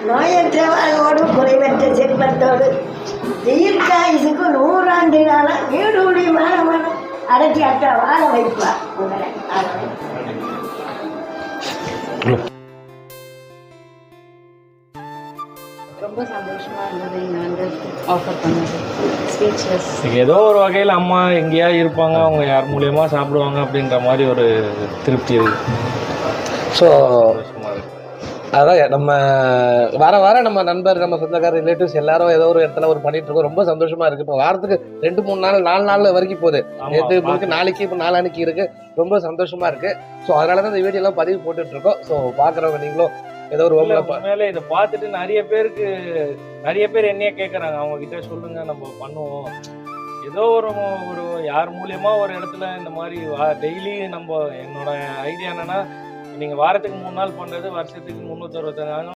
நோயற்ற வாழ்வோடு குறைவற்ற செல்வத்தோடு தீர்க்காயுசுக்கு 100 ஆண்டு காலம் நீடூழி மாணவனும் அடக்கி அட்ட வாழ வைப்பார் உங்களை. ரொம்ப சந்தோஷமா இருந்தது இங்கே வந்து ஆஃபர் பண்ணது. ஸ்பீச்லெஸ். ஏதோ ஒரு வகையில் அம்மா எங்கேயா இருப்பாங்க, அவங்க யார் மூலியமாக சாப்பிடுவாங்க அப்படின்ற மாதிரி ஒரு திருப்தி இருக்குது. ஸோ அதான் நம்ம வர நம்ம நண்பர், நம்ம சொந்தக்கார, ரிலேட்டிவ்ஸ் எல்லாரும் ஏதோ ஒரு இடத்துல ஒரு பண்ணிட்டு இருக்கோம். ரொம்ப சந்தோஷமா இருக்கு. இப்போ வாரத்துக்கு 2-3 நாள் 4 நாள் வரைக்கும் போகுது. நேற்று முழுக்க நாளைக்கு, இப்போ 4 அன்னைக்கு இருக்கு. ரொம்ப சந்தோஷமா இருக்கு. ஸோ அதனால தான் இந்த வீடியோ எல்லாம் பதிவு போட்டுட்டு இருக்கோம். ஸோ பாக்குறவங்க நீங்களும் ஏதோ ஒரு மேலே இதை பார்த்துட்டு நிறைய பேர் என்னையே கேட்குறாங்க, அவங்க கிட்ட சொல்லுங்க நம்ம பண்ணுவோம். ஏதோ ஒரு யார் மூலியமா ஒரு இடத்துல இந்த மாதிரி டெய்லி நம்ம என்னோட ஐடியா என்னன்னா, நீங்கள் வாரத்துக்கு 3 நாள் பண்ணுறது வருஷத்துக்கு 365 நாள்